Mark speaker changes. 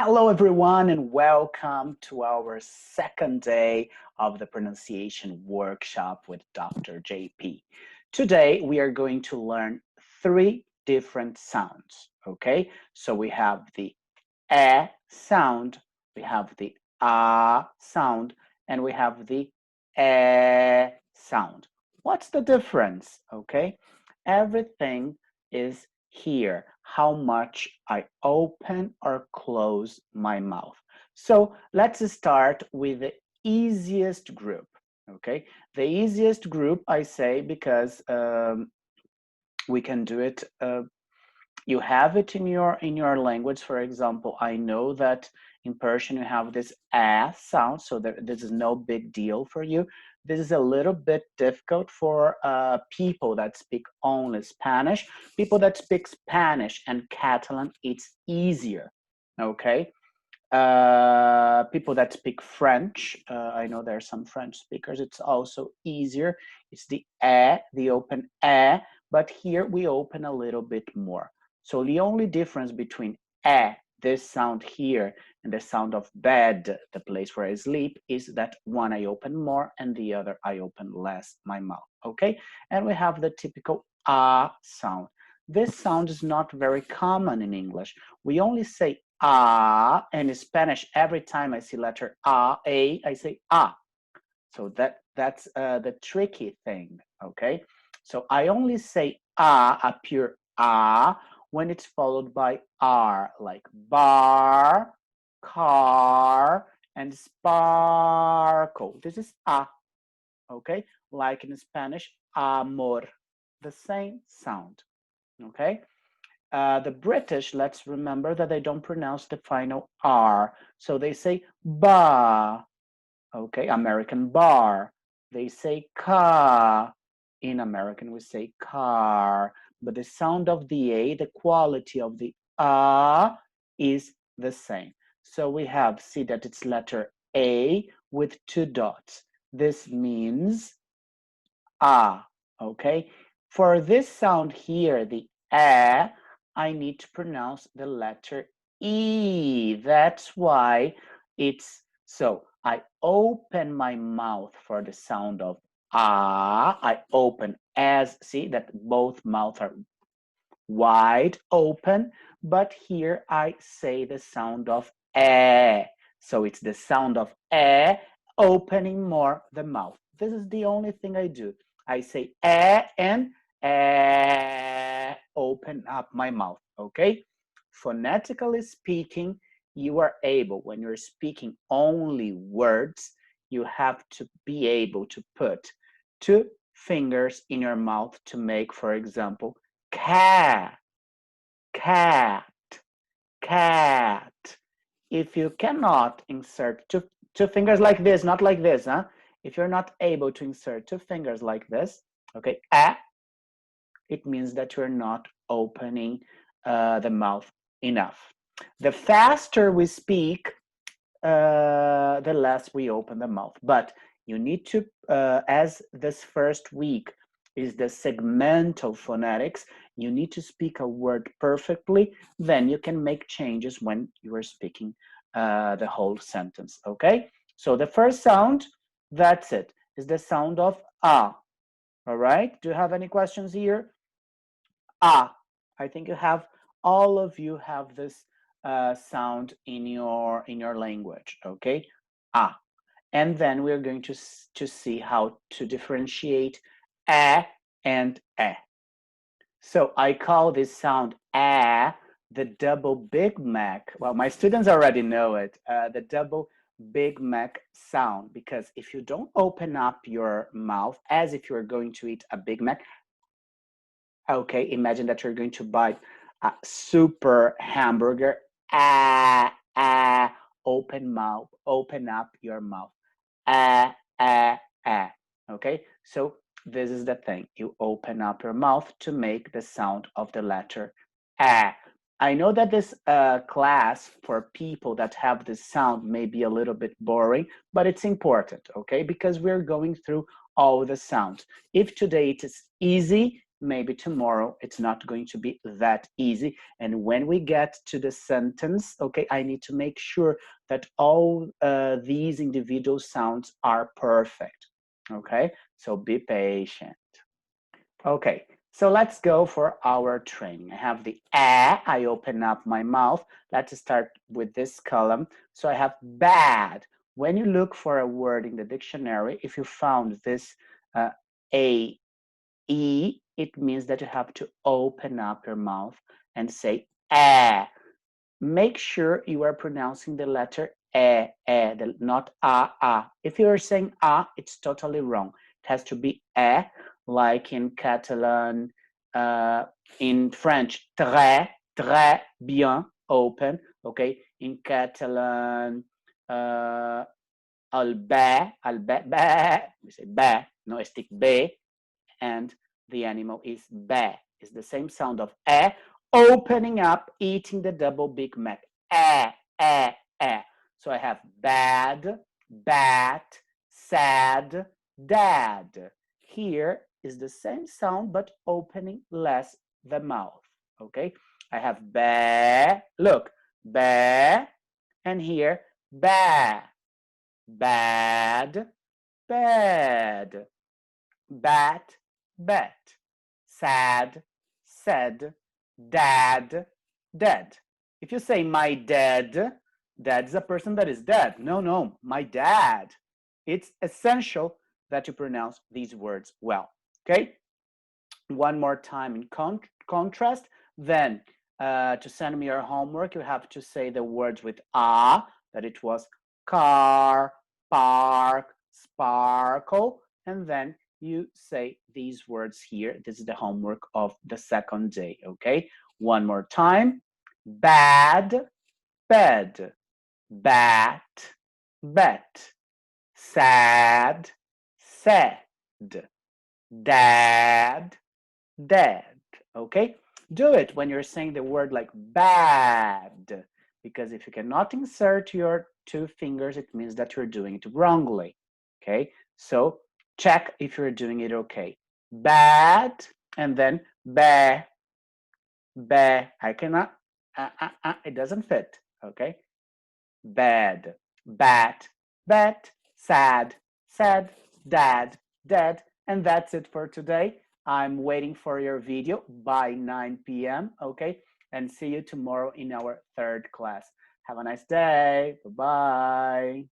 Speaker 1: Hello, everyone, and welcome to our second day of the pronunciation workshop with Dr. JP. Today, we are going to learn three different sounds, okay? So we have the eh sound, we have the ah sound, and we have the eh sound. What's the difference, okay? Everything is here, how much I open or close my mouth. So let's start with the easiest group, okay? The easiest group I say because we can do it you have it in your language. For example, I know that in Persian you have this a sound, so this is no big deal for you. This is a little bit difficult for people that speak only Spanish. People that speak Spanish and Catalan, it's easier, okay? People that speak French, I know there are some French speakers, it's also easier. It's the the open but here we open a little bit more. So the only difference between this sound here, and the sound of bed, the place where I sleep, is that one I open more and the other I open less my mouth, okay? And we have the typical sound. This sound is not very common in English. We only say and in Spanish, every time I see letter A, I say So that's the tricky thing, okay? So I only say a pure when it's followed by R, like bar, car, and sparkle. This is okay? Like in Spanish, amor, the same sound, okay? The British, let's remember that they don't pronounce the final R. So they say ba, okay? American bar. They say ka. In American, we say car. But the sound of the A, the quality of the is the same. So we have, see that it's letter A with two dots. This means okay? For this sound here, the I need to pronounce the letter E. That's why it's so. I open my mouth for the sound of I open as, see that both mouths are wide open, but here I say the sound of So it's the sound of opening more the mouth. This is the only thing I do. I say and open up my mouth, okay? Phonetically speaking, you are able, when you're speaking only words, you have to be able to put two fingers in your mouth to make, for example, cat, cat, cat. If you cannot insert two fingers like this, not like this, huh? If you're not able to insert two fingers like this, okay, it means that you're not opening the mouth enough. The faster we speak, the less we open the mouth. But you need to, as this first week is the segmental phonetics, you need to speak a word perfectly, then you can make changes when you are speaking the whole sentence, okay? So the first sound, that's it, is the sound of all right? Do you have any questions here? I think you have, all of you have this sound in your language, okay? And then we're going to see how to differentiate a and e. So I call this sound a the double Big Mac. Well, my students already know it, the double Big Mac sound, because if you don't open up your mouth as if you're going to eat a Big Mac, okay, imagine that you're going to buy a super hamburger. Open mouth, open up your mouth. Ah, ah, ah. Okay, so this is the thing. You open up your mouth to make the sound of the letter ah. I know that this class for people that have this sound may be a little bit boring, but it's important, okay? Because we're going through all the sounds. If today it is easy, maybe tomorrow it's not going to be that easy. And when we get to the sentence, okay, I need to make sure that all these individual sounds are perfect, okay? So be patient. Okay, so let's go for our training. I have the A, I open up my mouth. Let's start with this column. So I have bad. When you look for a word in the dictionary, if you found this A, E, it means that you have to open up your mouth and say A. Make sure you are pronouncing the letter not a. If you are saying a, it's totally wrong. It has to be like in Catalan, in French, très bien, open, okay? In Catalan, bé, we say bé, no, stick bé, and the animal is bé. It's the same sound of opening up, eating the double Big Mac. Eh. So I have bad, bat, sad, dad. Here is the same sound, but opening less the mouth, okay? I have ba, look, ba, and here, ba, bad, bad, bat, bet, sad, said, dad, dead. If you say my dad, dad's a person that is dead. No, my dad. It's essential that you pronounce these words well, okay? One more time in contrast, then to send me your homework, you have to say the words with a, that it was car, park, sparkle, and then you say these words here. This is the homework of the second day, okay? One more time. Bad, bed, bat, bet, sad, said, dad, dead, okay? Do it when you're saying the word like bad, because if you cannot insert your two fingers, it means that you're doing it wrongly, okay? So check if you're doing it okay. Bad, and then ba, I cannot, it doesn't fit, okay? Bad, bat, bet, sad, said, dad, dead, and that's it for today. I'm waiting for your video by 9 p.m., okay? And see you tomorrow in our third class. Have a nice day. Bye-bye.